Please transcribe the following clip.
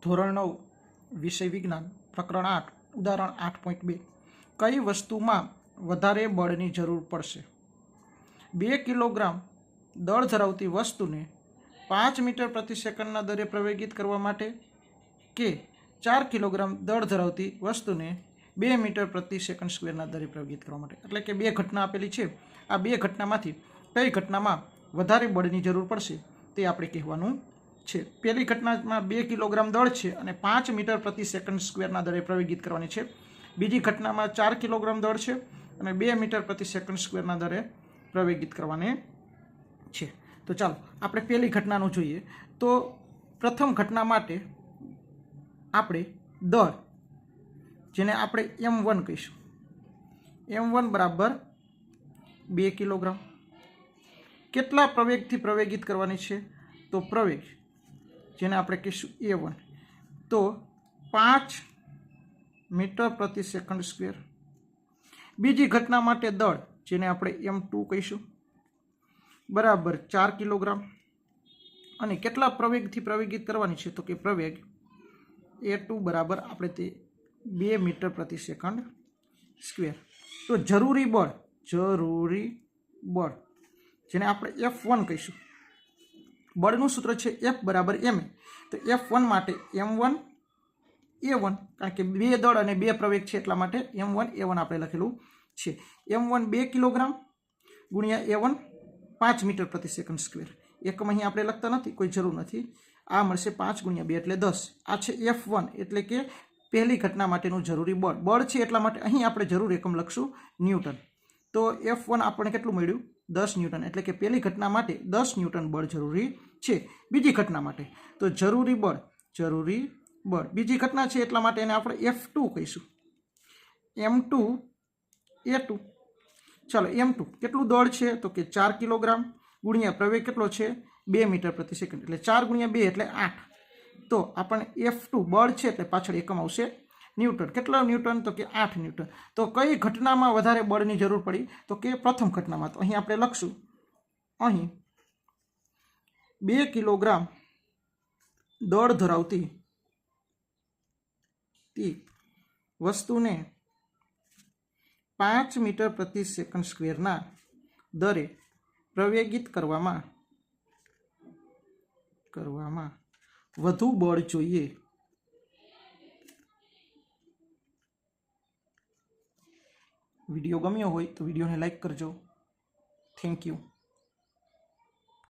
ધોરણ 9 વિષય વિજ્ઞાન પ્રકરણ 8 ઉદાહરણ 8.2 કઈ વસ્તુમાં વધારે બળની જરૂર પડશે? 2 કિલોગ્રામ દળ ધરાવતી વસ્તુને 5 મીટર પ્રતિ સેકન્ડના દરે પ્રવેગિત કરવા માટે કે 4 કિલોગ્રામ દળ ધરાવતી વસ્તુને 2 મીટર પ્રતિ સેકન્ડ સ્ક્વેરના દરે પ્રવેગિત કરવા માટે. એટલે કે બે ઘટના આપેલી છે. આ બે ઘટનામાંથી કઈ ઘટનામાં વધારે બળની જરૂર પડશે તે આપણે કહેવાનું છે. પહેલી ઘટનામાં 2 કિલોગ્રામ દળ છે અને 5 મીટર પ્રતિ સેકન્ડ સ્ક્વેરના દરે પ્રવેગિત કરવાની છે. બીજી ઘટનામાં 4 કિલોગ્રામ દળ છે અને 2 મીટર પ્રતિ સેકન્ડ સ્ક્વેરના દરે પ્રવેગિત કરવાની છે. તો ચાલો આપણે પહેલી ઘટનાનું જોઈએ. તો પ્રથમ ઘટના માટે આપણે દળ, જેને આપણે m1 કહીશું, m1 બરાબર 2 કિલોગ્રામ કેટલા પ્રવેગથી પ્રવેગિત કરવાની છે? તો પ્રવેગ, જેને આપણે કહીશું a1, તો 5 મીટર પ્રતિ સેકન્ડ સ્ક્વેર. બીજી ઘટના માટે દળ, જેને આપણે m2 કહીશું, બરાબર 4 કિલોગ્રામ અને કેટલા પ્રવેગથી પ્રવેગિત કરવાની છે? તો કે પ્રવેગ a2 બરાબર આપણે તે 2 મીટર પ્રતિ સેકન્ડ સ્ક્વેર. તો જરૂરી બળ, જેને આપણે F1 કહીશું, બળનું સૂત્ર છે F બરાબર ma. તો F1 માટે m1 a1, કારણ કે બે દળ અને બે પ્રવેગ છે એટલા માટે m1 a1 આપણે લખેલું છે. m1 2 કિલોગ્રામ ગુણ્યા a1 5 મીટર પ્રતિ સેકન્ડ સ્ક્વેર. એકમ અહીં આપણે લખતા નથી, કોઈ જરૂર નથી. આ મળશે 5 ગુણ્યા 2 એટલે 10. આ છે F1, એટલે કે પહેલી ઘટના માટેનું જરૂરી બળ છે, એટલા માટે અહીં આપણે જરૂર એકમ લખશું ન્યૂટન. તો F1 આપણને કેટલું મળ્યું? 10 ન્યૂટન. એટલે કે પહેલી ઘટના માટે 10 ન્યૂટન બળ જરૂરી છે. બીજી ઘટના માટે તો જરૂરી બળ બીજી ઘટના છે એટલા માટે એને આપણે F2 કહીશું, m2 a2. ચાલો, m2 કેટલું દળ છે? તો કે 4 કિલોગ્રામ ગુણ્યા પ્રવેગ કેટલો છે? 2 મીટર પ્રતિ સેકન્ડ. એટલે 4 ગુણ્યા 2 એટલે 8. તો આપણને F2 બળ છે એટલે પાછળ એકમ આવશે ન્યૂટન. કેટલા ન્યૂટન? તો કે 8 ન્યૂટન. તો કઈ ઘટનામાં વધારે બળની જરૂર પડી? તો કે પ્રથમ ઘટનામાં. તો અહીં આપણે લખશું, અહીં 2 કિલોગ્રામ દળ ધરાવતી વસ્તુને 5 મીટર પ્રતિ સેકન્ડ સ્ક્વેરના દરે પ્રવેગિત કરવામાં વધુ બળ જોઈએ. વિડીયો ગમ્યો હોય તો વિડીયોને લાઈક કરજો. Thank you.